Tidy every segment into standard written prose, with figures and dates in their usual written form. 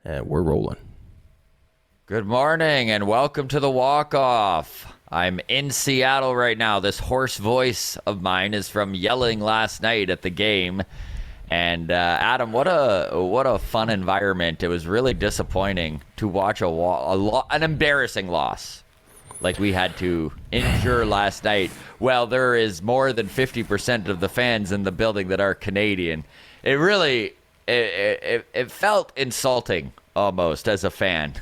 And we're rolling. Good morning and welcome to the walk-off. I'm in Seattle right now. This hoarse voice of mine is from yelling last night at the game. And Adam, what a fun environment. It was really disappointing to watch an embarrassing loss like we had to endure last night. Well, there is more than 50% of the fans in the building that are Canadian. It really... It felt insulting almost as a fan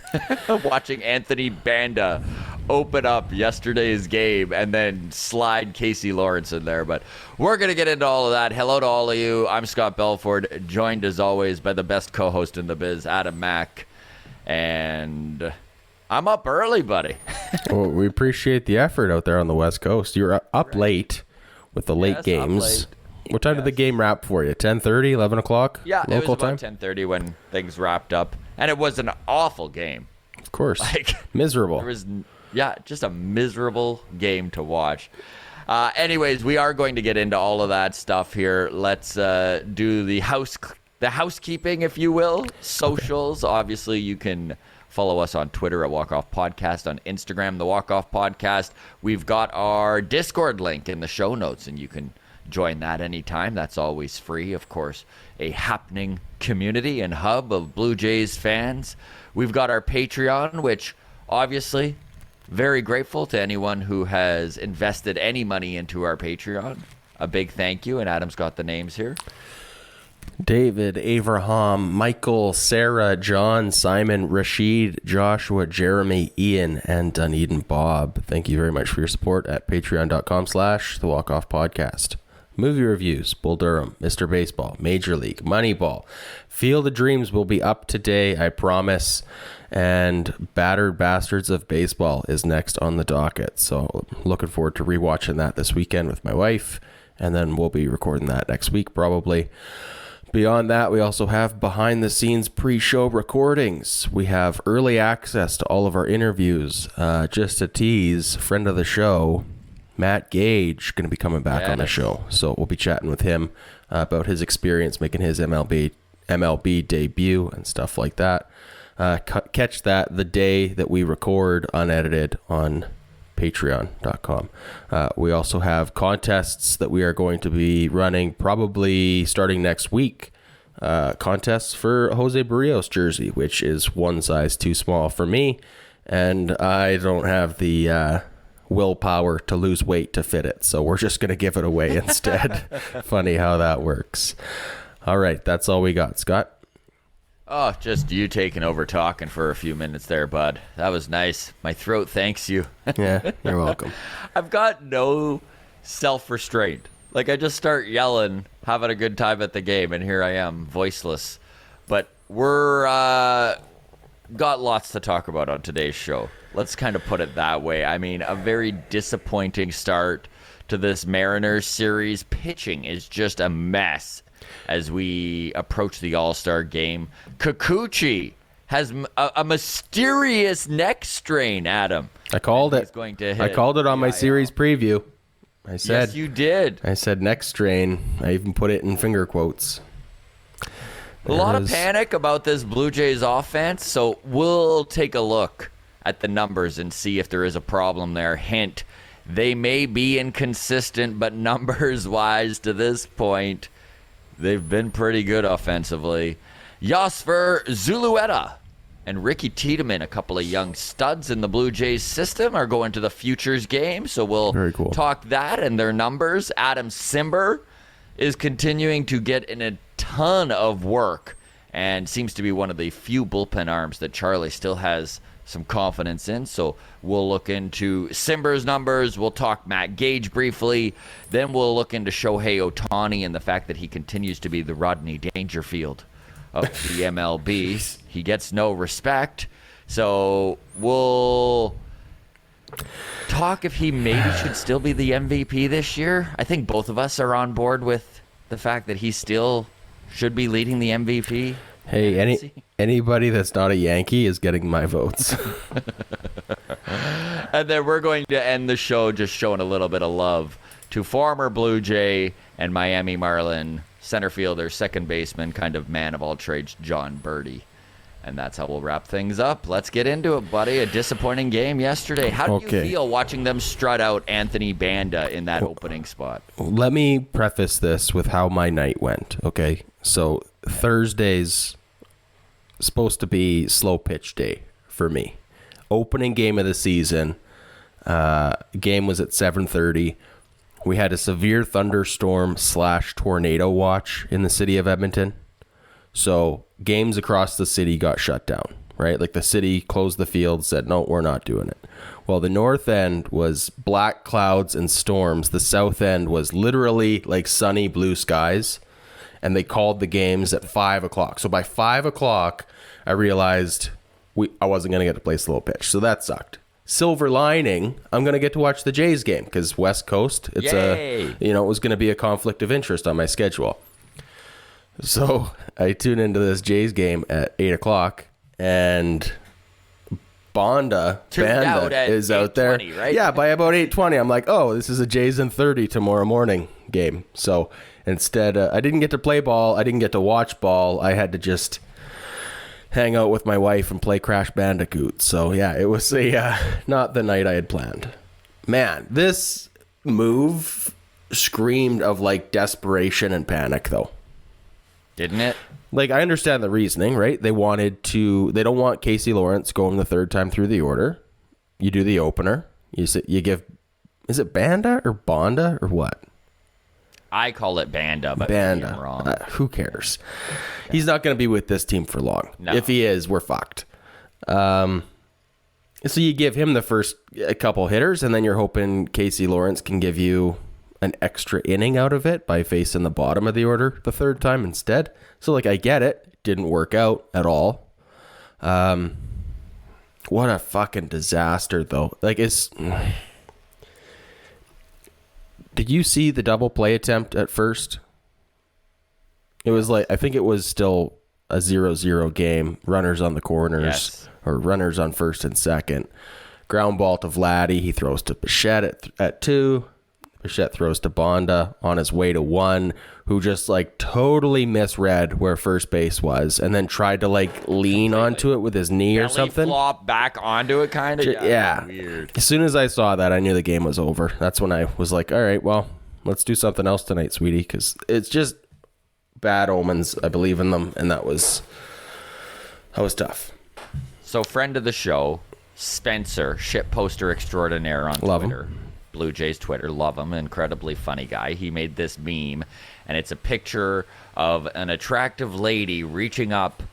watching Anthony Banda open up yesterday's game and then slide Casey Lawrence in there. But we're going to get into all of that. Hello to all of you. I'm Scott Belford, joined as always by the best co-host in the biz, Adam Mack. And I'm up early, buddy. Well, we appreciate the effort out there on the West Coast. You're up late with the late games. What time did the game wrap for you? 10:30, 11 o'clock? Yeah, local it was about time? 10:30 when things wrapped up. And it was an awful game. Of course. Like, miserable. Just a miserable game to watch. Anyways, we are going to get into all of that stuff here. Let's do the housekeeping, if you will. Socials. Okay. Obviously, you can follow us on Twitter at Walk Off Podcast, on Instagram, the Walk Off Podcast. We've got our Discord link in the show notes, and you can join that anytime. That's always free. Of course, a happening community and hub of Blue Jays fans. We've got our Patreon, which obviously very grateful to anyone who has invested any money into our Patreon. A big thank you. And Adam's got the names here. David, Avraham, Michael, Sarah, John, Simon, Rashid, Joshua, Jeremy, Ian, and Dunedin Bob. Thank you very much for your support at patreon.com/The Walk Off Podcast. Movie reviews, Bull Durham, Mr. Baseball, Major League, Moneyball. Field of Dreams will be up today, I promise. And Battered Bastards of Baseball is next on the docket. So looking forward to rewatching that this weekend with my wife. And then we'll be recording that next week probably. Beyond that, we also have behind-the-scenes pre-show recordings. We have early access to all of our interviews. Just a tease, friend of the show, Matt Gage, going to be coming back on the show. So we'll be chatting with him about his experience making his MLB debut and stuff like that. Catch that the day that we record unedited on patreon.com. We also have contests that we are going to be running probably starting next week. Contests for Jose Barrios jersey, which is one size too small for me. And I don't have the willpower to lose weight to fit it. So we're just going to give it away instead. Funny how that works. All right. That's all we got. Scott? Oh, just you taking over talking for a few minutes there, bud. That was nice. My throat thanks you. Yeah, you're welcome. I've got no self-restraint. Like, I just start yelling, having a good time at the game, and here I am, voiceless. But we're got lots to talk about on today's show. Let's kind of put it that way. I mean, a very disappointing start to this Mariners series. Pitching is just a mess as we approach the All-Star game. Kikuchi has a mysterious neck strain, Adam. I called it. Going to hit I called it on my series preview. I said, yes, you did. I said neck strain. I even put it in finger quotes. A lot of panic about this Blue Jays offense, so we'll take a look at the numbers and see if there is a problem there. Hint, they may be inconsistent, but numbers-wise to this point, they've been pretty good offensively. Yosfer Zulueta and Ricky Tiedemann, a couple of young studs in the Blue Jays system, are going to the Futures game, so we'll talk that and their numbers. Adam Cimber is continuing to get in a ton of work and seems to be one of the few bullpen arms that Charlie still has some confidence in. So we'll look into Cimber's numbers. We'll talk Matt Gage briefly. Then we'll look into Shohei Ohtani and the fact that he continues to be the Rodney Dangerfield of the MLB. He gets no respect. So we'll talk if he maybe should still be the MVP this year. I think both of us are on board with the fact that he still should be leading the MVP. Hey, anybody that's not a Yankee is getting my votes. And then we're going to end the show just showing a little bit of love to former Blue Jay and Miami Marlin center fielder, second baseman, kind of man of all trades, Berti. And that's how we'll wrap things up. Let's get into it, buddy. A disappointing game yesterday. How did you feel watching them strut out Anthony Banda in that opening spot? Let me preface this with how my night went, okay? So Thursday's supposed to be slow pitch day for me. Opening game of the season. Game was at 7:30. We had a severe thunderstorm / tornado watch in the city of Edmonton. So games across the city got shut down, right? Like the city closed the field, said, no, we're not doing it. Well, the north end was black clouds and storms. The south end was literally like sunny blue skies. And they called the games at 5 o'clock. So by 5 o'clock, I realized I wasn't going to get to play slow pitch. So that sucked. Silver lining, I'm going to get to watch the Jays game because West Coast, it was going to be a conflict of interest on my schedule. So I tune into this Jays game at 8 o'clock, and Banda is out there. Right? Yeah, by about 8:20, I'm like, oh, this is a Jays in 30 tomorrow morning game. So instead, I didn't get to play ball. I didn't get to watch ball. I had to just hang out with my wife and play Crash Bandicoot. So yeah, it was not the night I had planned. Man, this move screamed of like desperation and panic, though. Didn't it? Like, I understand the reasoning, right? They don't want Casey Lawrence going the third time through the order. You do the opener. Is it Banda or Bonda or what? I call it Banda, but Banda. I'm wrong. Who cares? Okay. He's not going to be with this team for long. No. If he is, we're fucked. So you give him the first couple hitters, and then you're hoping Casey Lawrence can give you an extra inning out of it by facing the bottom of the order the third time instead. So, like, I get it. Didn't work out at all. What a fucking disaster, though. Like, did you see the double play attempt at first? It was like, I think it was still a 0-0 game. Runners on the corners, or runners on first and second. Ground ball to Vladdy. He throws to Bichette at 2. Bichette throws to Bonda on his way to 1, who just like totally misread where first base was and then tried to like lean onto it with his knee or something. Flop back onto it, kind of. Yeah. Weird. As soon as I saw that, I knew the game was over. That's when I was like, all right, well, let's do something else tonight, sweetie, because it's just bad omens. I believe in them, and that was tough. So, friend of the show, Spencer, shit poster extraordinaire on Love Twitter. Him. Blue Jays Twitter, love him, incredibly funny guy. He made this meme, and it's a picture of an attractive lady reaching up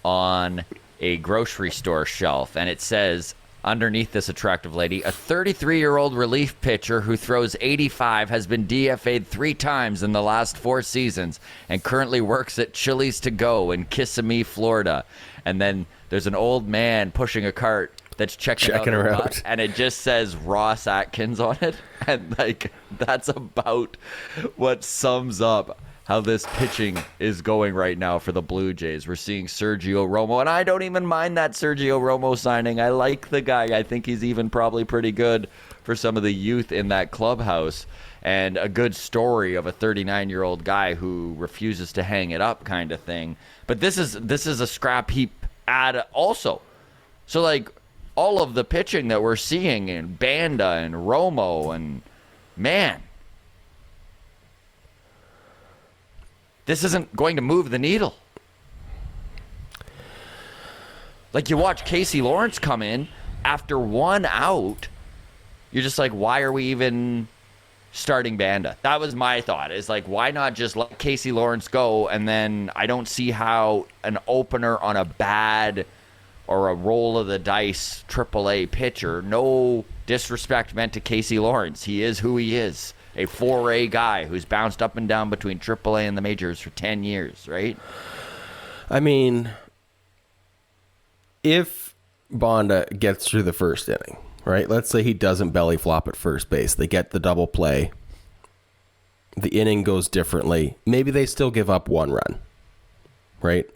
on a grocery store shelf, and it says underneath this attractive lady, a 33-year-old relief pitcher who throws 85 has been DFA'd 3 times in the last 4 seasons and currently works at Chili's to Go in Kissimmee, Florida. And then there's an old man pushing a cart that's checking her out, and it just says Ross Atkins on it, and like that's about what sums up how this pitching is going right now for the Blue Jays. We're seeing Sergio Romo, and I don't even mind that Sergio Romo signing. I like the guy. I think he's even probably pretty good for some of the youth in that clubhouse, and a good story of a 39-year-old guy who refuses to hang it up, kind of thing. But this is a scrap heap ad also. So like, all of the pitching that we're seeing in Banda and Romo, and man, this isn't going to move the needle. Like, you watch Casey Lawrence come in after 1 out, you're just like, why are we even starting Banda? That was my thought. Is like, why not just let Casey Lawrence go? And then I don't see how an opener on a bad or a roll of the dice AAA pitcher, no disrespect meant to Casey Lawrence. He is who he is, a 4A guy who's bounced up and down between AAA and the majors for 10 years, right? I mean, if Bonda gets through the first inning, right? Let's say he doesn't belly flop at first base. They get the double play. The inning goes differently. Maybe they still give up 1 run, right?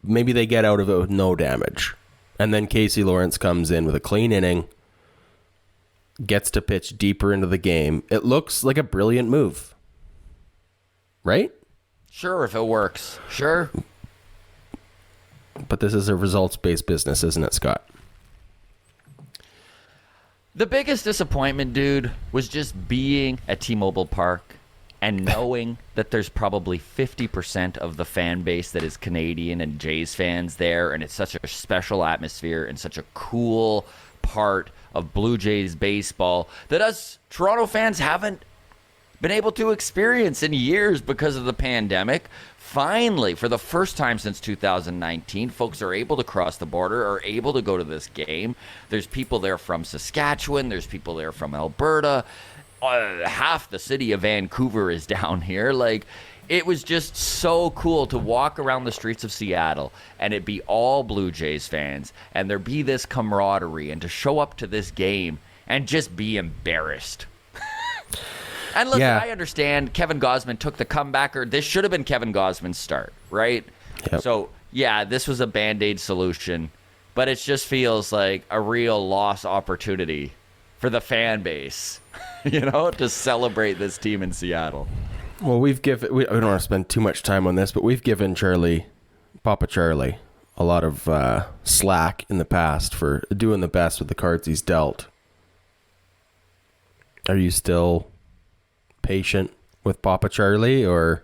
Maybe they get out of it with no damage. And then Casey Lawrence comes in with a clean inning, gets to pitch deeper into the game. It looks like a brilliant move, right? Sure, if it works. Sure. But this is a results-based business, isn't it, Scott? The biggest disappointment, dude, was just being at T-Mobile Park and knowing that there's probably 50% of the fan base that is Canadian and Jays fans there, and it's such a special atmosphere and such a cool part of Blue Jays baseball that us Toronto fans haven't been able to experience in years because of the pandemic. Finally, for the first time since 2019, folks are able to cross the border, are able to go to this game. There's people there from Saskatchewan. There's people there from Alberta. Half the city of Vancouver is down here. Like, it was just so cool to walk around the streets of Seattle and it be all Blue Jays fans and there be this camaraderie and to show up to this game and just be embarrassed. And look, I understand Kevin Gausman took the comebacker. This should have been Kevin Gausman's start, right? Yep. So, yeah, this was a Band-Aid solution, but it just feels like a real lost opportunity for the fan base, to celebrate this team in Seattle. Well, we don't want to spend too much time on this, but we've given Papa Charlie, a lot of slack in the past for doing the best with the cards he's dealt. Are you still patient with Papa Charlie, or?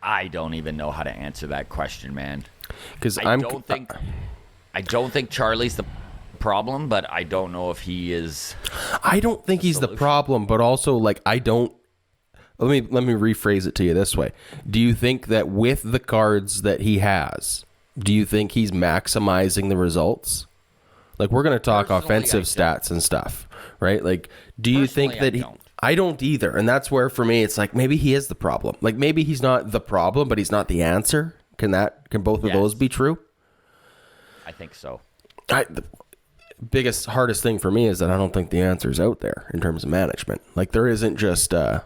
I don't even know how to answer that question, man. Because I don't think Charlie's the problem, but I don't know if he is. I don't think he's the problem, but also let me rephrase it to you this way. Do you think that with the cards that he has, do you think he's maximizing the results? Like, we're going to talk offensive stats and stuff, right? Like, do you think that I don't either. And that's where, for me, it's like, maybe he is the problem. Like, maybe he's not the problem, but he's not the answer. Can both of those be true? I think so. The biggest, hardest thing for me is that I don't think the answer is out there in terms of management. Like, there isn't just, there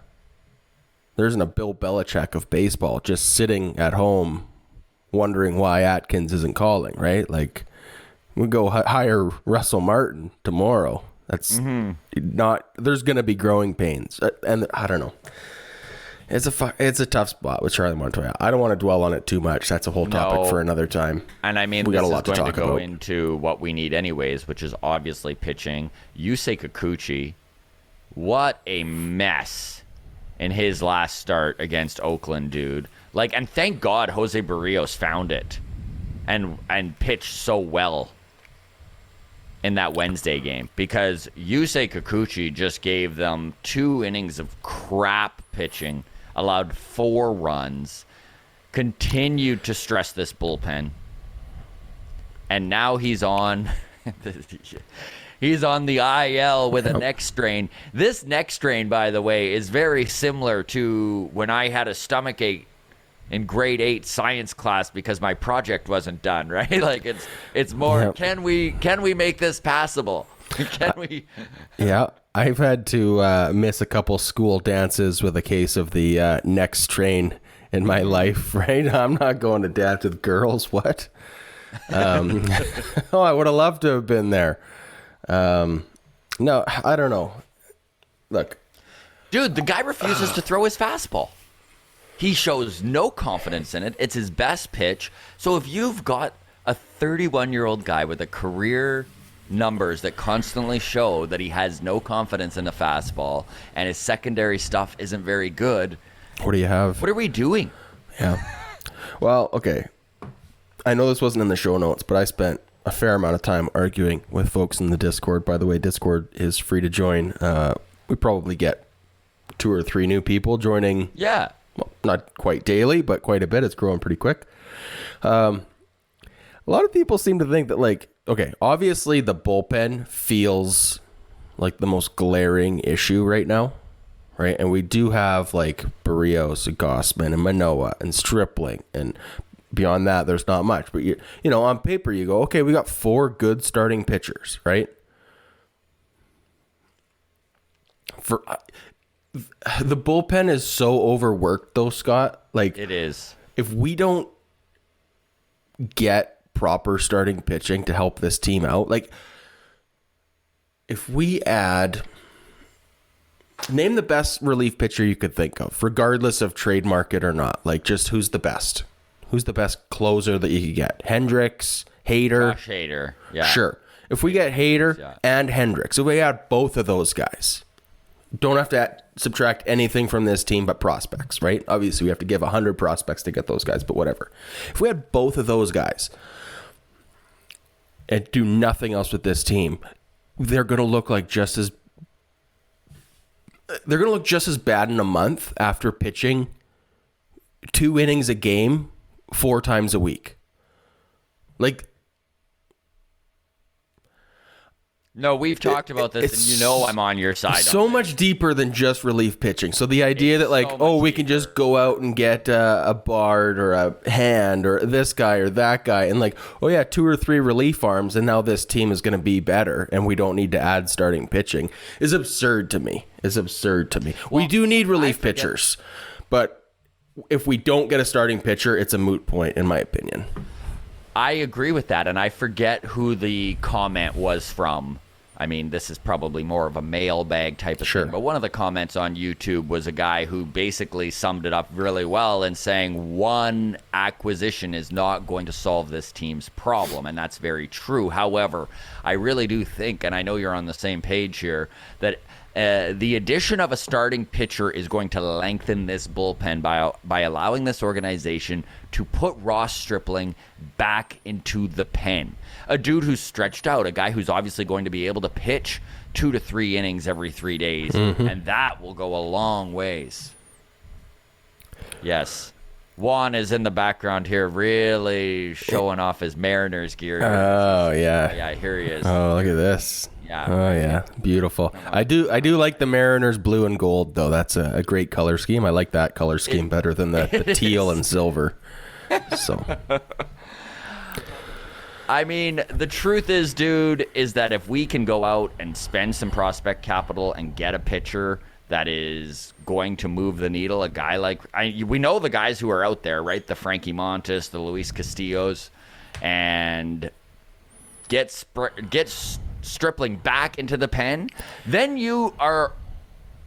isn't a Bill Belichick of baseball just sitting at home wondering why Atkins isn't calling, right? Like, we go hire Russell Martin tomorrow. That's not, there's going to be growing pains. And I don't know. It's a tough spot with Charlie Montoya. I don't want to dwell on it too much. That's a whole topic for another time. And I mean, we got a lot to talk go about. Into what we need anyways, which is obviously pitching. Yusei Kikuchi, what a mess in his last start against Oakland, dude. Like, and thank God Jose Barrios found it and pitched so well in that Wednesday game, because Yusei Kikuchi just gave them 2 innings of crap pitching, allowed 4 runs, continued to stress this bullpen, and now he's on he's on the IL with a neck strain. This neck strain, by the way, is very similar to when I had a stomach ache in grade 8 science class because my project wasn't done, right? Like, it's more, can we make this passable? Can we? Yeah, I've had to miss a couple school dances with a case of the neck strain in my life, right? I'm not going to dance with girls. What? I would have loved to have been there. No, I don't know. Look. Dude, the guy refuses to throw his fastball. He shows no confidence in it. It's his best pitch. So if you've got a 31-year-old guy with a career numbers that constantly show that he has no confidence in the fastball and his secondary stuff isn't very good, what do you have? What are we doing? Yeah. Well, okay. I know this wasn't in the show notes, but I spent a fair amount of time arguing with folks in the Discord. By the way, Discord is free to join. We probably get 2 or 3 new people joining. Yeah. Well, not quite daily, but quite a bit. It's growing pretty quick. A lot of people seem to think that, like, okay, obviously the bullpen feels like the most glaring issue right now, right? And we do have, like, Barrios and Gausman and Manoah and Stripling, and beyond that, there's not much. But, you know, on paper, you go, okay, we got 4 good starting pitchers, right? The bullpen is so overworked, though, Scott. Like, it is. If we don't get proper starting pitching to help this team out, like, if we name the best relief pitcher you could think of, regardless of trade market or not, like, just who's the best. Who's the best closer that you could get? Hendricks, Hader. Josh Hader. Yeah. Sure. If we get Hader and Hendricks, if we add both of those guys, don't have to subtract anything from this team but prospects, right? Obviously, we have to give 100 prospects to get those guys, but whatever. If we had both of those guys and do nothing else with this team, they're going to look like just as bad in a month after pitching 2 innings a game 4 times a week. Like, no, we've talked about this, and you know I'm on your side. So much deeper than just relief pitching. So the idea that, like, we can just go out and get a Bard or a Hand or this guy or that guy, and like, 2 or 3 relief arms, and now this team is going to be better, and we don't need to add starting pitching, is absurd to me. Well, we do need relief pitchers, but if we don't get a starting pitcher, it's a moot point, in my opinion. I agree with that, and I forget who the comment was from. I mean, this is probably more of a mailbag type of thing, but one of the comments on YouTube was a guy who basically summed it up really well in saying one acquisition is not going to solve this team's problem, and that's very true. However, I really do think, and I know you're on the same page here, that the addition of a starting pitcher is going to lengthen this bullpen by allowing this organization to put Ross Stripling back into the pen. A dude who's stretched out, a guy who's obviously going to be able to pitch 2 to 3 innings every 3 days, and that will go a long ways. Yes. Juan is in the background here really showing off his Mariners gear. Oh, yeah. Yeah, here he is. Oh, look at this. Yeah. Oh, yeah. Beautiful. I do like the Mariners blue and gold, though. That's a great color scheme. I like that color scheme better than the teal and silver. So, I mean, the truth is, dude, is that if we can go out and spend some prospect capital and get a pitcher that is going to move the needle, a guy like we know the guys who are out there, right? The Frankie Montas, the Luis Castillos, and get Stripling back into the pen, then you are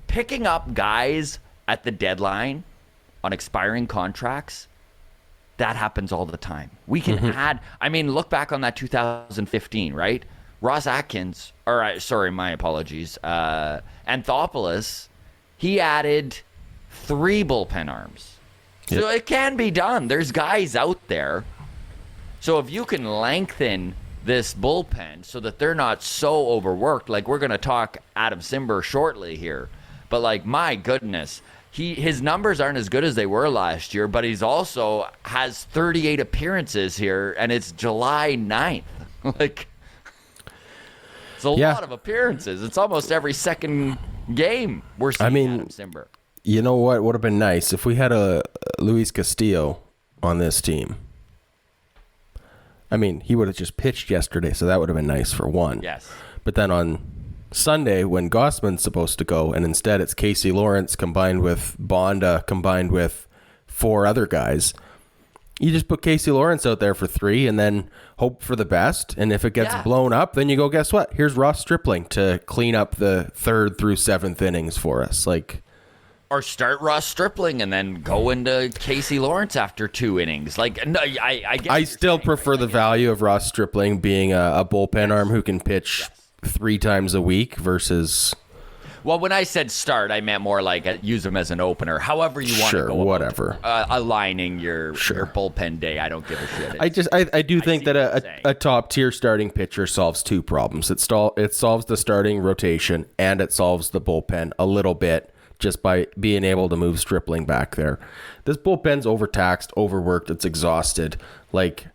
picking up guys at the deadline on expiring contracts. That happens all the time. We can add, I mean, look back on that 2015, right? Ross Atkins, my apologies. Anthopoulos, he added 3 bullpen arms. So it can be done. There's guys out there. So if you can lengthen this bullpen so that they're not so overworked, like we're going to talk Adam Cimber shortly here, but like, my goodness, his numbers aren't as good as they were last year, but he's also has 38 appearances here, and it's July 9th. Like, it's a lot of appearances. It's almost every second game we're seeing Adam Cimber. You know what would have been nice if we had a Luis Castillo on this team. I mean, he would have just pitched yesterday, so that would have been nice for one. Yes. But then on Sunday, when Gossman's supposed to go, and instead it's Casey Lawrence combined with Bonda combined with 4 other guys, you just put Casey Lawrence out there for 3 and then hope for the best. And if it gets blown up, then you go, guess what? Here's Ross Stripling to clean up the 3rd through 7th innings for us. Like, or start Ross Stripling and then go into Casey Lawrence after 2 innings. Like, no, I still prefer the value of Ross Stripling being a bullpen arm who can pitch 3 times a week versus. Well, when I said start, I meant more like use him as an opener. However you want to go. Whatever. Aligning your bullpen day. I don't give a shit. I do think that a top tier starting pitcher solves 2 problems. It solves the starting rotation and it solves the bullpen a little bit just by being able to move Stripling back there. This bullpen's overtaxed, overworked, it's exhausted. Like,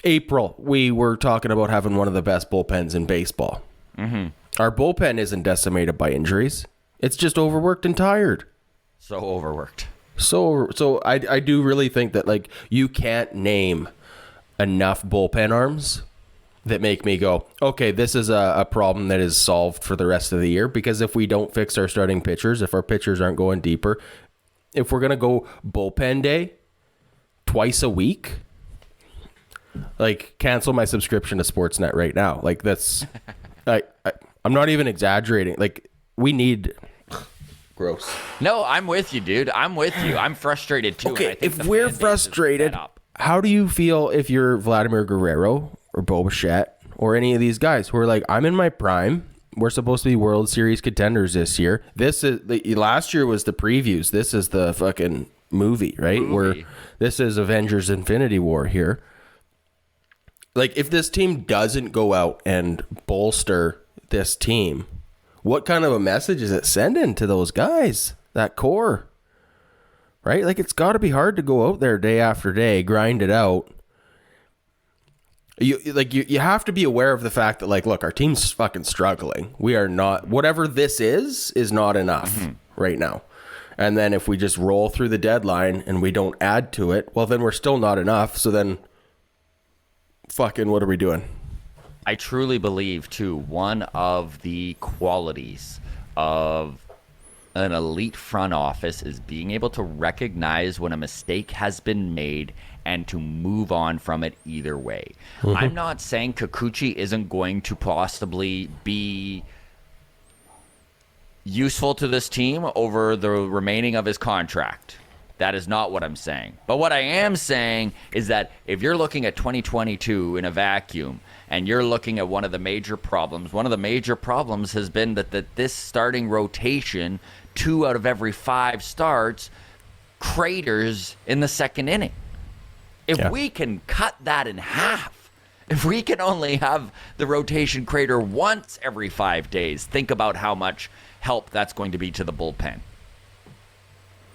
April, we were talking about having one of the best bullpens in baseball. Our bullpen isn't decimated by injuries. It's just overworked and tired. So overworked. So I do really think that, like, you can't name enough bullpen arms that make me go, okay, this is a problem that is solved for the rest of the year. Because if we don't fix our starting pitchers, if our pitchers aren't going deeper, if we're going to go bullpen day twice a week, like, cancel my subscription to Sportsnet right now. Like, that's, I'm not even exaggerating. Like, we need Gross. No, I'm with you, dude. I'm with you. I'm frustrated too. Okay, if we're frustrated, how do you feel if you're Vladimir Guerrero or Bo Bichette or any of these guys who are like, I'm in my prime. We're supposed to be World Series contenders this year. Last year was the previews. This is the fucking movie, right? Where this is Avengers Infinity War here. Like, if this team doesn't go out and bolster this team, what kind of a message is it sending to those guys, that core? Right? Like, it's got to be hard to go out there day after day, grind it out. You have to be aware of the fact that, like, look, our team's fucking struggling. We are not, whatever this is not enough right now. And then if we just roll through the deadline and we don't add to it, well, then we're still not enough. So then fucking what are we doing? I truly believe, too, one of the qualities of an elite front office is being able to recognize when a mistake has been made and to move on from it either way. I'm not saying Kikuchi isn't going to possibly be useful to this team over the remaining of his contract. That is not what I'm saying. But what I am saying is that if you're looking at 2022 in a vacuum and you're looking at one of the major problems has been that this starting rotation, 2 out of every 5 starts, craters in the second inning. If we can cut that in half, if we can only have the rotation crater once every 5 days, think about how much help that's going to be to the bullpen.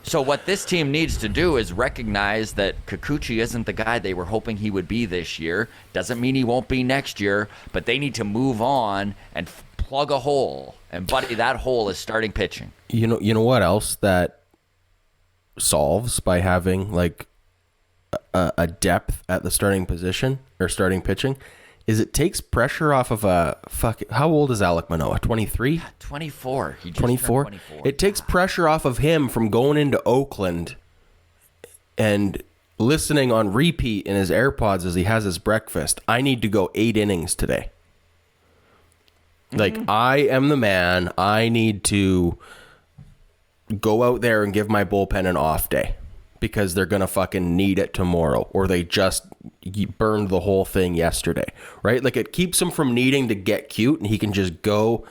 So what this team needs to do is recognize that Kikuchi isn't the guy they were hoping he would be this year. Doesn't mean he won't be next year, but they need to move on and plug a hole. And buddy, that hole is starting pitching. You know what else that solves by having like a depth at the starting position or starting pitching is it takes pressure off of how old is Alek Manoah? 23? 24. He just 24? turned 24. It takes pressure off of him from going into Oakland and listening on repeat in his AirPods as he has his breakfast. I need to go 8 innings today. Like, I am the man. I need to go out there and give my bullpen an off day because they're going to fucking need it tomorrow, or they just burned the whole thing yesterday, right? Like, it keeps him from needing to get cute and he can just go.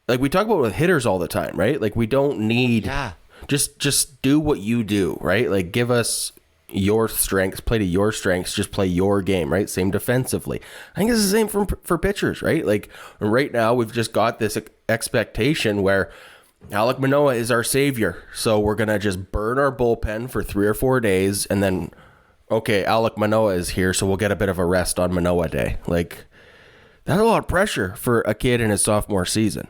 Like, we talk about with hitters all the time, right? Like, we don't need, just do what you do, right? Like, give us your strengths, play to your strengths, just play your game, right? Same defensively. I think it's the same for pitchers, right? Like, right now we've just got this expectation where Alek Manoah is our savior. So we're going to just burn our bullpen for 3 or 4 days and then, okay, Alek Manoah is here, so we'll get a bit of a rest on Manoah Day. Like, that's a lot of pressure for a kid in his sophomore season.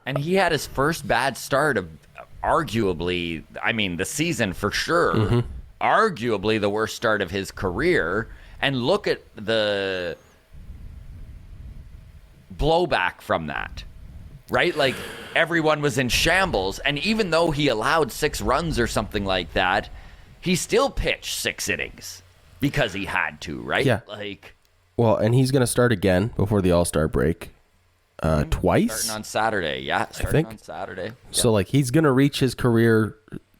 And he had his first bad start of arguably, the season for sure, arguably the worst start of his career. And look at the blowback from that, right? Like, everyone was in shambles. And even though he allowed 6 runs or something like that, he still pitched 6 innings because he had to, right? Yeah. Like, well, and he's going to start again before the All-Star break. Twice? Starting on Saturday, yeah. Starting on Saturday. Yep. So, like, he's going to reach his career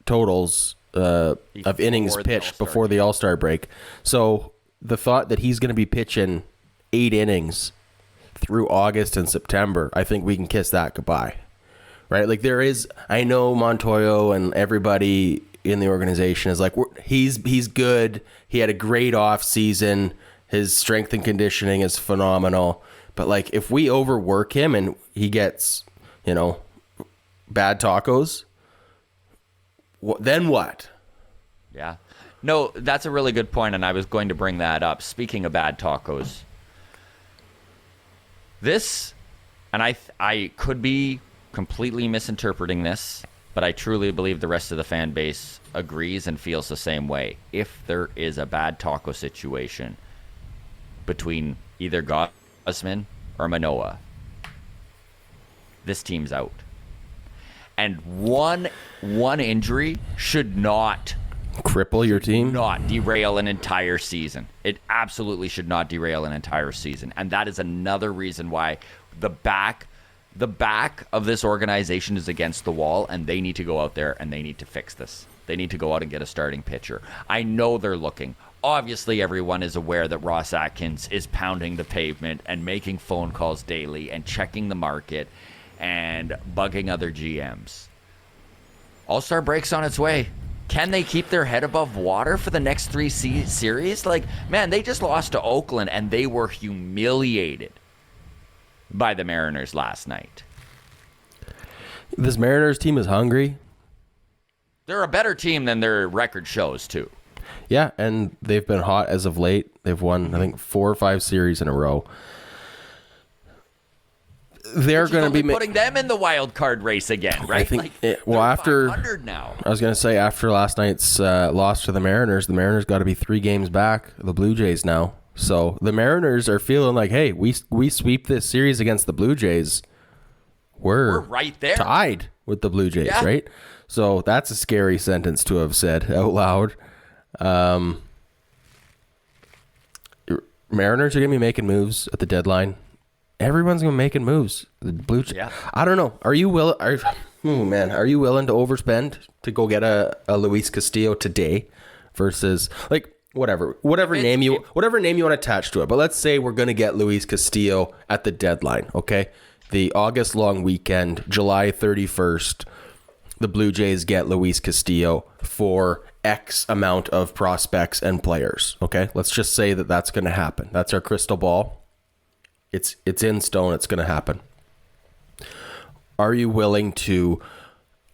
totals of innings pitched before the All-Star break. So, the thought that he's going to be pitching 8 innings through August and September, I think we can kiss that goodbye. Right? Like, I know Montoyo and everybody in the organization is like, he's good. He had a great off season. His strength and conditioning is phenomenal. But, like, if we overwork him and he gets, bad tacos, then what? Yeah. No, that's a really good point, and I was going to bring that up. Speaking of bad tacos, this, and I could be completely misinterpreting this, but I truly believe the rest of the fan base agrees and feels the same way. If there is a bad taco situation between either Gausman or Manoah, this team's out. And one injury should not cripple your team, not derail an entire season. It absolutely should not derail an entire season. And that is another reason why the back The back of this organization is against the wall, and they need to go out there and they need to fix this. They need to go out and get a starting pitcher. I know they're looking. Obviously, everyone is aware that Ross Atkins is pounding the pavement and making phone calls daily and checking the market and bugging other GMs. All-Star break's on its way. Can they keep their head above water for the next 3 series? Like, man, they just lost to Oakland, and they were humiliated by the Mariners last night. This Mariners team is hungry. They're a better team than their record shows, too. Yeah, and they've been hot as of late. They've won, I think, 4 or 5 series in a row. They're going to be putting them in the wild card race again, right? I think. After 500 now. I was going to say after last night's loss to the Mariners got to be 3 games back. The Blue Jays now, so the Mariners are feeling like, hey, we sweep this series against the Blue Jays. We're right there, tied with the Blue Jays, right? So that's a scary sentence to have said out loud. Mariners are going to be making moves at the deadline. Everyone's going to be making moves. The Blue Jays. Yeah. I don't know. Are you willing? Are you willing to overspend to go get a Luis Castillo today versus like whatever name you want to attach to it? But let's say we're going to get Luis Castillo at the deadline. Okay, the August long weekend, July 31st. The Blue Jays get Luis Castillo for X amount of prospects and players. Okay, let's just say that that's going to happen. That's our crystal ball. It's in stone. It's going to happen. Are you willing to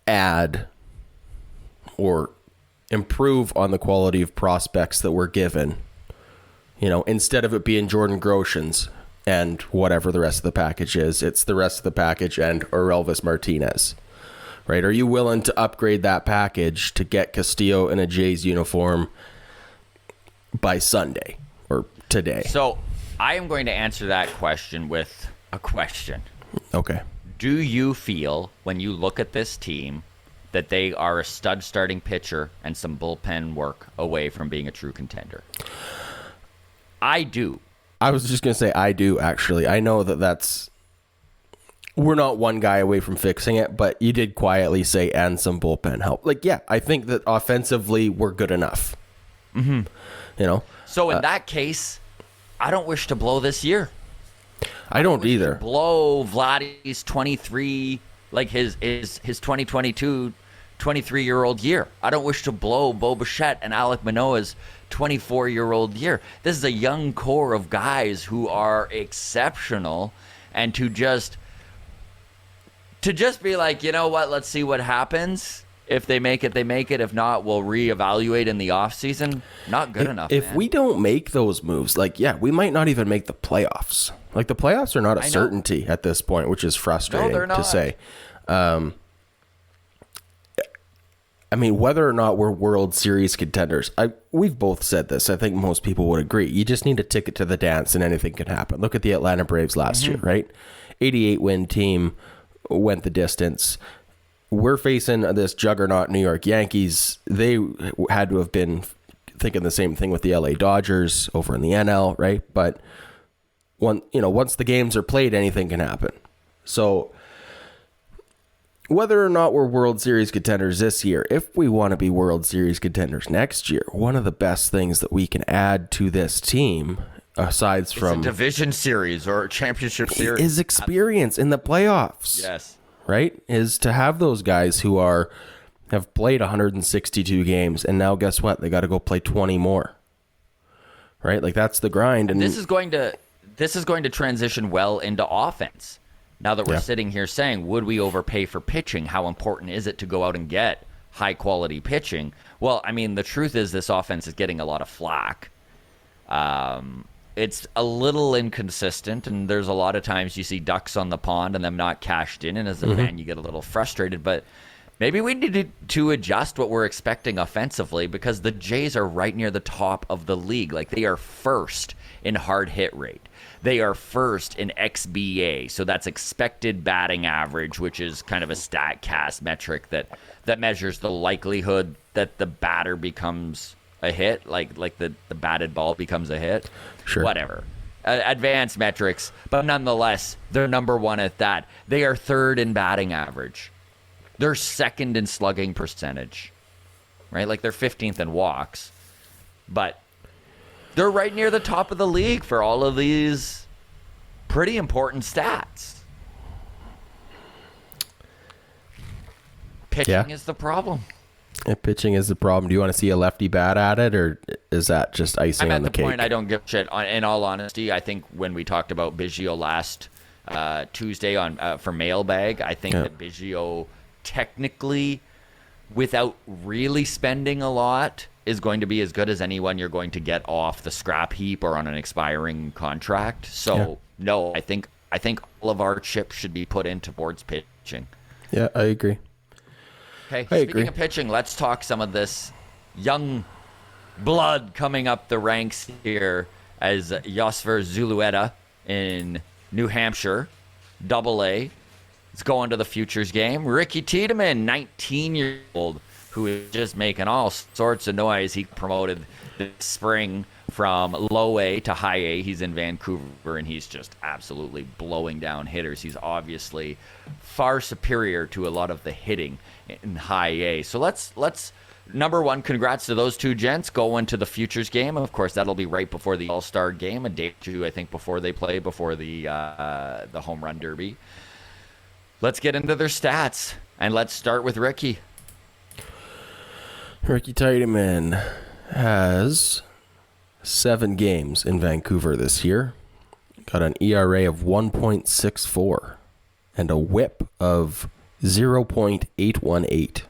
add or improve on the quality of prospects that we're given? You know, instead of it being Jordan Groshans and whatever the rest of the package is, it's the rest of the package and or Elvis Martinez. Right? Are you willing to upgrade that package to get Castillo in a Jays uniform by Sunday or today? So I am going to answer that question with a question. Okay. Do you feel, when you look at this team, that they are a stud starting pitcher and some bullpen work away from being a true contender? I do. I was just going to say I do, actually. I know that's... We're not one guy away from fixing it, but you did quietly say, and some bullpen help. Like, yeah, I think that offensively we're good enough. Mm-hmm. You know? So in that case, I don't wish to blow this year. I don't either. Blow Vladdy's 23, like his 2022, 23-year-old year. I don't wish to blow Bo Bichette and Alek Manoah's 24-year-old year. This is a young core of guys who are exceptional, and to just be like, you know what, let's see what happens. If they make it, they make it. If not, we'll reevaluate in the offseason. Not good enough, If we don't make those moves, like, yeah, we might not even make the playoffs. Like, the playoffs are not a certainty at this point, which is frustrating to say. I mean, whether or not we're World Series contenders, we've both said this. I think most people would agree. You just need a ticket to the dance and anything can happen. Look at the Atlanta Braves last year, right? 88-win team went the distance. We're facing this juggernaut New York Yankees. They had to have been thinking the same thing with the LA Dodgers over in the NL, right? But once the games are played, anything can happen. So whether or not we're World Series contenders this year, if we want to be World Series contenders next year, one of the best things that we can add to this team, aside from a division series or a championship series, is experience in the playoffs. Yes. Right? Is to have those guys who have played 162 games, and now guess what? They got to go play 20 more. Right? Like, that's the grind. And this is going to transition well into offense. Now that we're sitting here saying, would we overpay for pitching? How important is it to go out and get high quality pitching? Well, I mean, the truth is this offense is getting a lot of flack. It's a little inconsistent, and there's a lot of times you see ducks on the pond and them not cashed in, and as a fan you get a little frustrated. But maybe we need to adjust what we're expecting offensively, because the Jays are right near the top of the league. Like, they are first in hard hit rate. They are first in XBA, so that's expected batting average, which is kind of a StatCast metric that measures the likelihood that the batter becomes a hit, like the batted ball becomes a hit. Sure. Whatever. advanced metrics, but nonetheless, they're number one at that. They are third in batting average. They're second in slugging percentage, right? Like they're 15th in walks, but they're right near the top of the league for all of these pretty important stats. Pitching is the problem. Yeah, pitching is the problem. Do you want to see a lefty bat at it, or is that just icing on the cake? I'm at the point I don't give a shit. In all honesty, I think when we talked about Biggio last Tuesday on for Mailbag, I think that Biggio technically, without really spending a lot, is going to be as good as anyone you're going to get off the scrap heap or on an expiring contract. So no, I think all of our chips should be put in towards pitching. Yeah, I agree. Okay, speaking of pitching, let's talk some of this young blood coming up the ranks here as Josper Zulueta in New Hampshire, Double-A. Let's go into the futures game. Ricky Tiedemann, 19-year-old, who is just making all sorts of noise. He promoted this spring from low A to high A. He's in Vancouver, and he's just absolutely blowing down hitters. He's obviously far superior to a lot of the hitting in high A. So let's number one, congrats to those two gents going to the futures game. Of course, that'll be right before the All-Star game, a day or two, I think, before they play, before the home run derby. Let's get into their stats, and let's start with Ricky. Ricky Tiedemann has 7 games in Vancouver this year. Got an ERA of 1.64 and a whip of 0.818.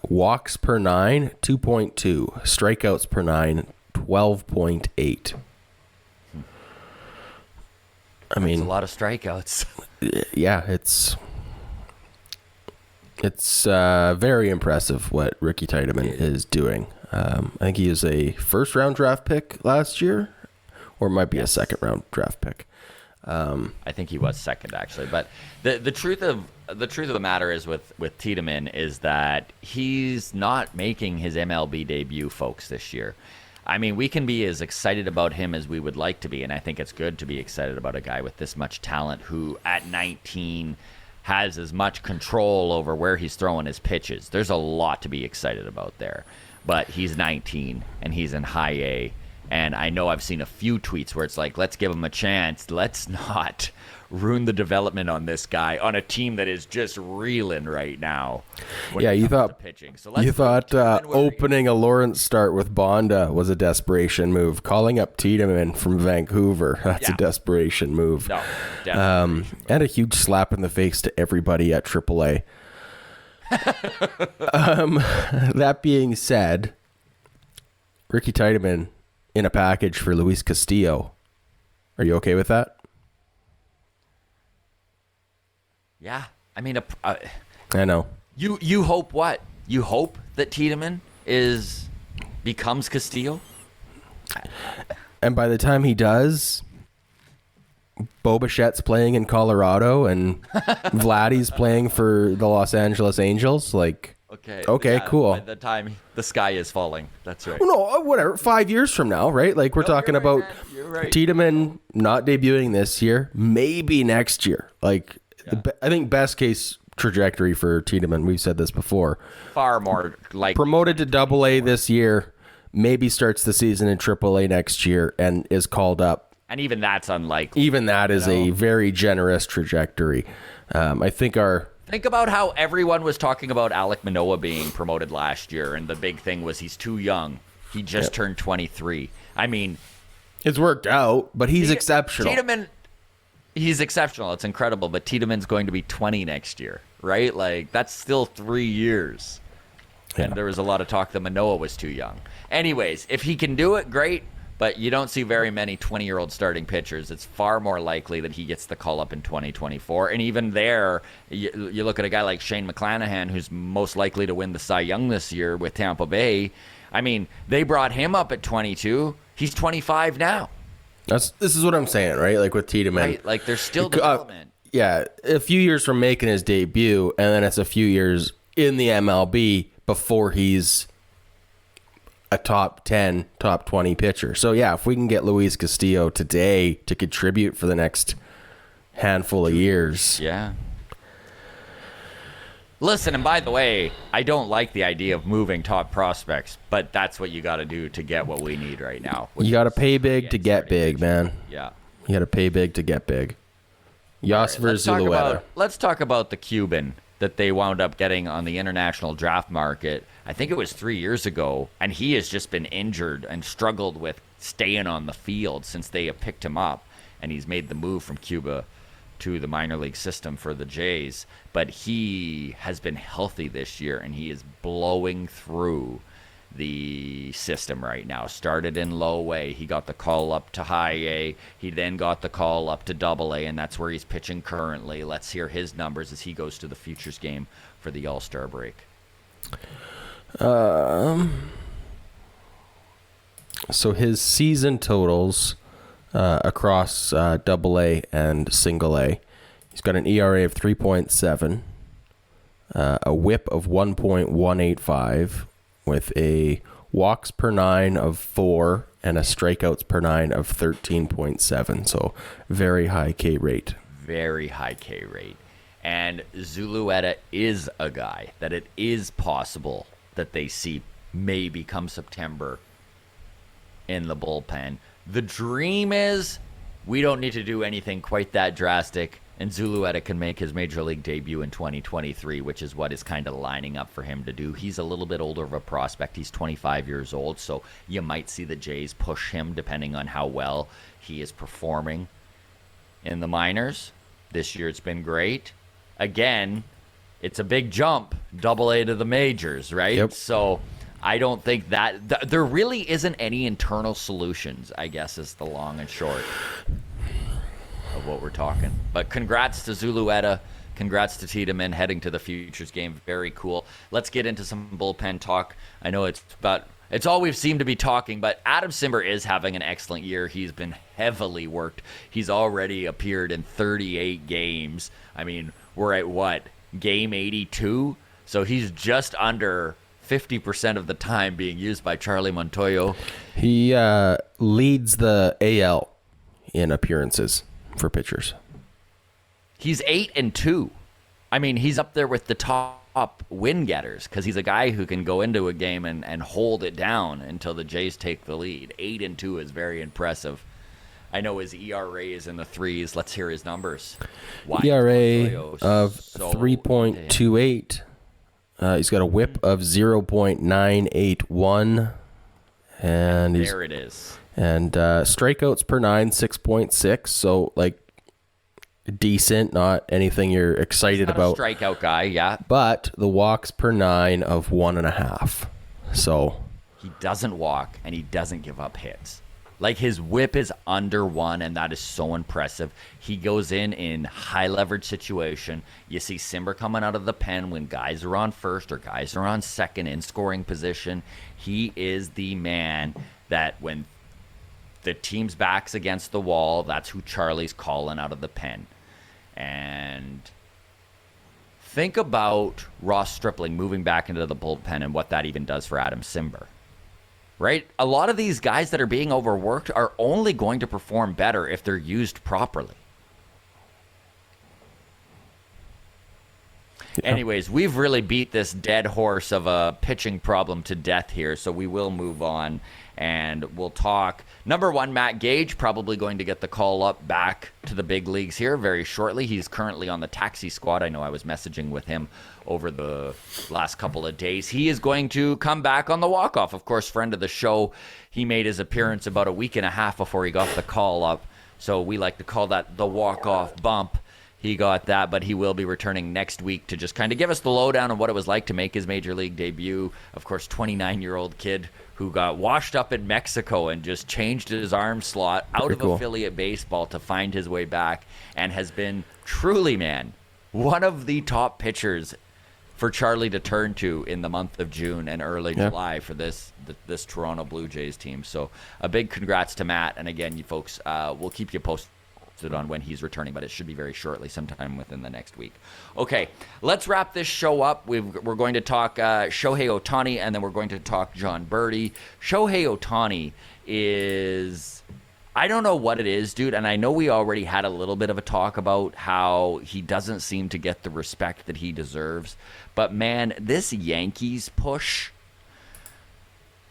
Walks per 9, 2.2. Strikeouts per 9, 12.8. I mean, that's a lot of strikeouts. Yeah, it's very impressive what Ricky Tiedemann is doing. I think he is a first-round draft pick last year, or it might be a second-round draft pick. I think he was second, actually. But the truth of the matter is with Tiedemann is that he's not making his MLB debut, folks, this year. I mean, we can be as excited about him as we would like to be, and I think it's good to be excited about a guy with this much talent who, at 19, has as much control over where he's throwing his pitches. There's a lot to be excited about there. But he's 19, and he's in high A. And I know I've seen a few tweets where it's like, let's give him a chance. Let's not ruin the development on this guy on a team that is just reeling right now. Yeah, you thought pitching. So you thought opening a Lawrence start with Bonda was a desperation move. Calling up Tiedemann from Vancouver, that's a desperation move. No, definitely. And a huge slap in the face to everybody at AAA. That being said, Ricky Tiedemann in a package for Luis Castillo. Are you okay with that? Yeah. I mean, I know. You hope what? You hope that Tiedemann becomes Castillo? And by the time he does, Bo Bichette's playing in Colorado and Vladdy's playing for the Los Angeles Angels. Like, okay, cool. By the time the sky is falling. That's right. No, whatever. 5 years from now, right? Like, we're talking about Tiedemann not debuting this year, maybe next year. Like, I think best case trajectory for Tiedemann, we've said this before. Far more like promoted to Double-A this year, maybe starts the season in Triple-A next year and is called up. And even that's unlikely. Even that is a very generous trajectory. I think Think about how everyone was talking about Alek Manoah being promoted last year, and the big thing was he's too young. He just turned 23. I mean, it's worked out, but he's exceptional. Tiedemann, he's exceptional. It's incredible, but Tiedemann's going to be 20 next year, right? Like, that's still 3 years. And there was a lot of talk that Manoah was too young. Anyways, if he can do it, great. But you don't see very many 20-year-old starting pitchers. It's far more likely that he gets the call-up in 2024. And even there, you look at a guy like Shane McClanahan, who's most likely to win the Cy Young this year with Tampa Bay. I mean, they brought him up at 22. He's 25 now. This is what I'm saying, right? Like with Tiedemann. Right, like there's still development. A few years from making his debut, and then it's a few years in the MLB before he's a top 10, top 20 pitcher. So yeah, if we can get Luis Castillo today to contribute for the next handful of years. Yeah. Listen, and by the way, I don't like the idea of moving top prospects, but that's what you got to do to get what we need right now. You got to pay big to get big, man. Yeah. You got to pay big to get big. Yosver Zulueta. Let's talk about the Cuban that they wound up getting on the international draft market. I think it was 3 years ago, and he has just been injured and struggled with staying on the field since they have picked him up, and he's made the move from Cuba to the minor league system for the Jays. But he has been healthy this year, and he is blowing through the system right now. Started in low A. He got the call up to high A. He then got the call up to double A, and that's where he's pitching currently. Let's hear his numbers as he goes to the Futures game for the All-Star break. So his season totals across double A and single A. He's got an ERA of 3.7, a whip of 1.185, with a walks per 9 of 4 and a strikeouts per 9 of 13.7. So very high K rate. Very high K rate. And Zulueta is a guy that it is possible that they see maybe come September in the bullpen. The dream is we don't need to do anything quite that drastic, and Zulueta can make his major league debut in 2023, which is what is kind of lining up for him to do. He's a little bit older of a prospect. He's 25 years old, so you might see the Jays push him depending on how well he is performing in the minors. This year it's been great. Again, it's a big jump, double A to the majors, right? Yep. So I don't think that there really isn't any internal solutions, I guess, is the long and short of what we're talking. But congrats to Zulueta. Congrats to Tiedemann heading to the Futures game. Very cool. Let's get into some bullpen talk. I know it's all we've seemed to be talking, but Adam Cimber is having an excellent year. He's been heavily worked. He's already appeared in 38 games. I mean, we're at what? Game 82? So he's just under 50% of the time being used by Charlie Montoyo. He leads the AL in appearances for pitchers. He's 8-2. I mean, he's up there with the top win getters because he's a guy who can go into a game and hold it down until the Jays take the lead. 8-2 is very impressive. I know his ERA is in the threes. Let's hear his numbers. ERA of 3.28. He's got a whip of 0.981. And there it is. And strikeouts per 9, 6.6. So, like, decent, not anything you're excited about. Strikeout guy, yeah. But the walks per 9 of 1.5. So he doesn't walk and he doesn't give up hits. Like, his whip is under 1, and that is so impressive. He goes in high leverage situation. You see Cimber coming out of the pen when guys are on first or guys are on second in scoring position. He is the man that when the team's back's against the wall, that's who Charlie's calling out of the pen. And think about Ross Stripling moving back into the bullpen and what that even does for Adam Cimber. Right? A lot of these guys that are being overworked are only going to perform better if they're used properly. Yeah. Anyways, we've really beat this dead horse of a pitching problem to death here, so we will move on and we'll talk. Number one, Matt Gage, probably going to get the call up back to the big leagues here very shortly. He's currently on the taxi squad. I know I was messaging with him over the last couple of days. He is going to come back on the walk-off. Of course, friend of the show, he made his appearance about a week and a half before he got the call up. So we like to call that the walk-off bump. He got that, but he will be returning next week to just kind of give us the lowdown on what it was like to make his major league debut. Of course, 29-year-old kid who got washed up in Mexico and just changed his arm slot out of affiliate baseball to find his way back, and has been truly, man, one of the top pitchers for Charlie to turn to in the month of June and early July for this Toronto Blue Jays team. So a big congrats to Matt. And again, you folks, we'll keep you posted posted on when he's returning, but it should be very shortly, sometime within the next week. Okay, let's wrap this show up. We're going to talk Shohei Ohtani, and then we're going to talk John Berti. Shohei Ohtani is... I don't know what it is, dude, and I know we already had a little bit of a talk about how he doesn't seem to get the respect that he deserves. But, man, this Yankees push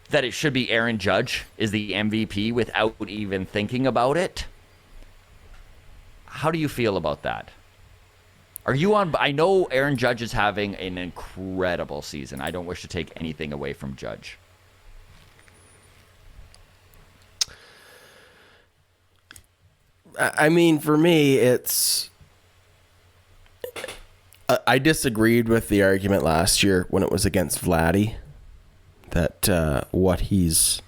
that it should be Aaron Judge is the MVP without even thinking about it. How do you feel about that? Are you on? I know Aaron Judge is having an incredible season. I don't wish to take anything away from Judge. I mean, for me, it's... I disagreed with the argument last year when it was against Vladdy, that what he's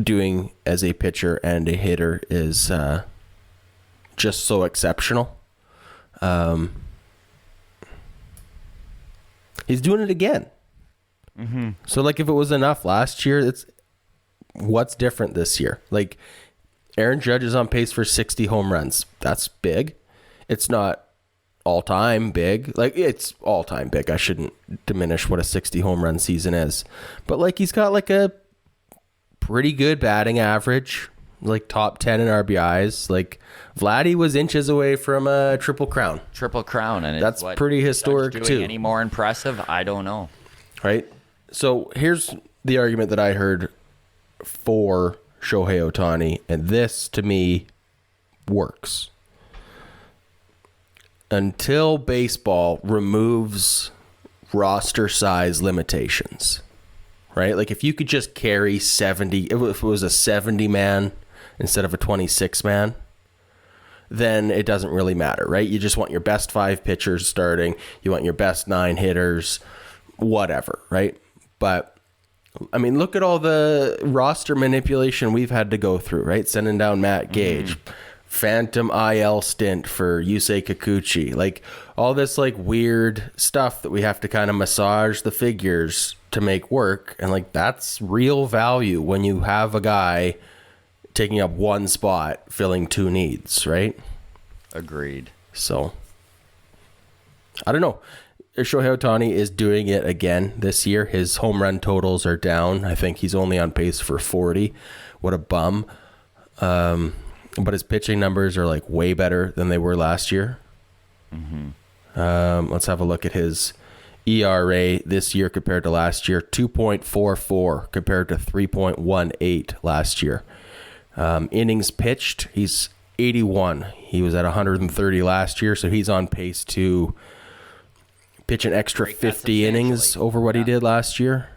doing as a pitcher and a hitter is just so exceptional. He's doing it again. Mm-hmm. So, like, if it was enough last year, it's what's different this year? Like, Aaron Judge is on pace for 60 home runs. That's big. It's not all-time big. Like, it's all-time big. I shouldn't diminish what a 60 home run season is. But, like, he's got, like, a pretty good batting average, like top 10 in RBIs. Like, Vladdy was inches away from a triple crown. And that's pretty historic, too. Any more impressive? I don't know. Right? So, here's the argument that I heard for Shohei Ohtani, and this to me works. Until baseball removes roster size limitations, right? Like, if you could just carry 70, if it was a 70 man instead of a 26 man, then it doesn't really matter, right? You just want your best 5 pitchers starting, you want your best 9 hitters, whatever, right? But I mean, look at all the roster manipulation we've had to go through, right? Sending down Matt Gage, phantom IL stint for Yusei Kikuchi, like all this like weird stuff that we have to kind of massage the figures to make work. And like, that's real value when you have a guy taking up one spot, filling 2 needs, right? Agreed. So, I don't know. Shohei Ohtani is doing it again this year. His home run totals are down. I think he's only on pace for 40. What a bum. But his pitching numbers are like way better than they were last year. Mm-hmm. Let's have a look at his ERA this year compared to last year. 2.44 compared to 3.18 last year. Innings pitched, he's 81. He was at 130 last year, so he's on pace to pitch an extra 50 innings over what he did last year.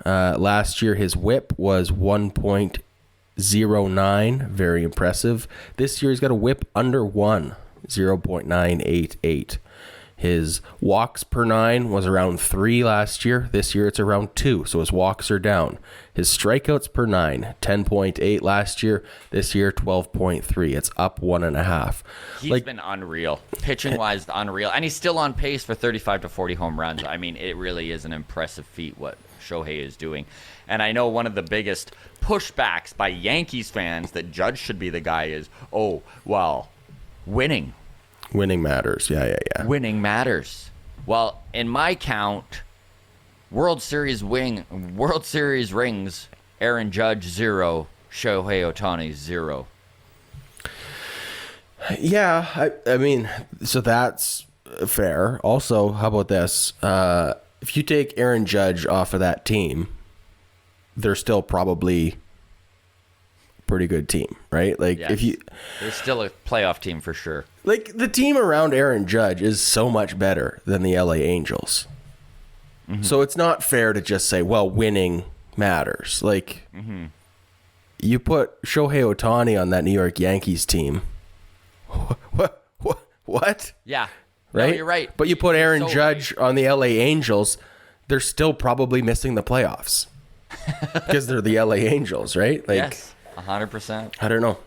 Last year, his whip was 1.09, very impressive. This year, he's got a whip under 1, 0.988. His walks per 9 was around 3 last year. This year, it's around 2, so his walks are down. His strikeouts per 9, 10.8 last year. This year, 12.3. It's up 1.5. He's been unreal. Pitching-wise, unreal. And he's still on pace for 35 to 40 home runs. I mean, it really is an impressive feat what Shohei is doing. And I know one of the biggest pushbacks by Yankees fans that Judge should be the guy is, oh, well, winning. Winning matters. Yeah. Winning matters. Well, in my count, World Series rings, Aaron Judge 0, Shohei Ohtani 0. Yeah, I mean, so that's fair. Also, how about this? If you take Aaron Judge off of that team, they're still probably pretty good team, right? Like, yes. There's still a playoff team for sure. Like, the team around Aaron Judge is so much better than the LA Angels. Mm-hmm. So it's not fair to just say, well, winning matters. Like, you put Shohei Ohtani on that New York Yankees team. What? Yeah. Right? No, you're right. But you put Aaron Judge on the LA Angels, they're still probably missing the playoffs. Because they're the LA Angels, right? Like, yes. 100%. I don't know.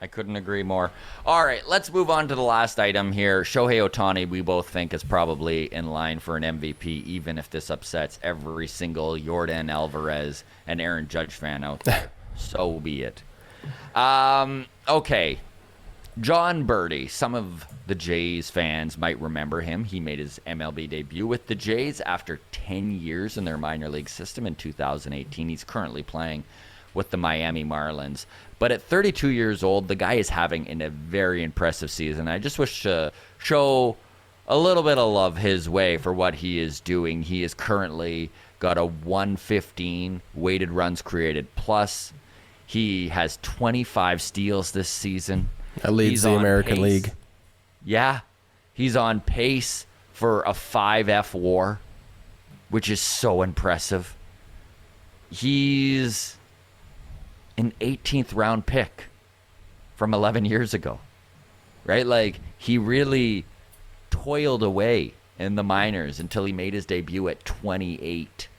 I couldn't agree more. All right, let's move on to the last item here. Shohei Ohtani, we both think, is probably in line for an MVP, even if this upsets every single Yordan Alvarez and Aaron Judge fan out there. So be it. Okay. John Berti, some of the Jays fans might remember him. He made his MLB debut with the Jays after 10 years in their minor league system in 2018. He's currently playing with the Miami Marlins. But at 32 years old, the guy is having a very impressive season. I just wish to show a little bit of love his way for what he is doing. He is currently got a 115 weighted runs created plus. He has 25 steals this season. That leads the American League. Yeah. He's on pace for a 5F WAR, which is so impressive. He's an 18th round pick from 11 years ago, right? Like, he really toiled away in the minors until he made his debut at 28,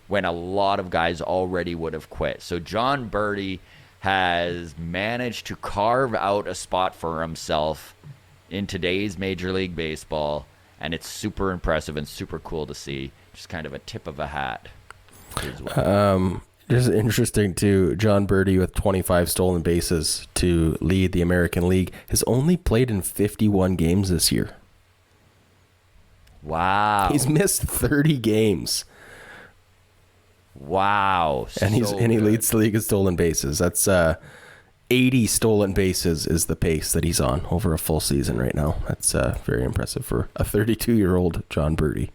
when a lot of guys already would have quit. So John Berti has managed to carve out a spot for himself in today's Major League Baseball, and it's super impressive and super cool to see. Just kind of a tip of a hat. Just interesting too, John Berti with 25 stolen bases to lead the American League has only played in 51 games this year. Wow. He's missed 30 games. Wow. And he leads the league in stolen bases. That's 80 stolen bases is the pace that he's on over a full season right now. That's very impressive for a 32-year-old John Berti.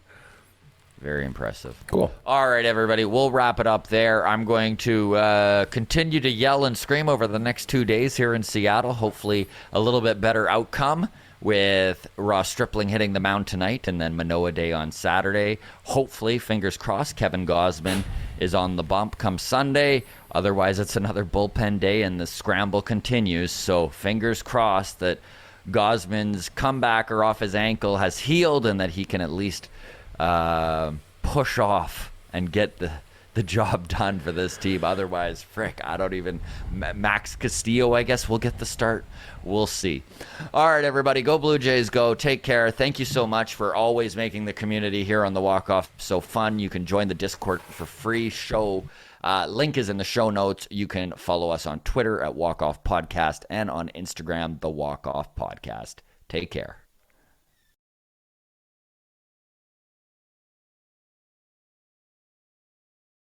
Very impressive. Cool. All right, everybody. We'll wrap it up there. I'm going to continue to yell and scream over the next 2 days here in Seattle. Hopefully a little bit better outcome with Ross Stripling hitting the mound tonight and then Manoah Day on Saturday. Hopefully, fingers crossed, Kevin Gausman is on the bump come Sunday. Otherwise, it's another bullpen day and the scramble continues. So fingers crossed that Gausman's comebacker off his ankle has healed and that he can at least push off and get the job done for this team. Otherwise, frick, I don't even... Max Castillo, I guess, will get the start. We'll see. All right, everybody, go Blue Jays, go. Take care. Thank you so much for always making the community here on the Walk-Off so fun. You can join the Discord for free. Link is in the show notes. You can follow us on Twitter at Walk-Off Podcast and on Instagram, The Walk-Off Podcast. Take care.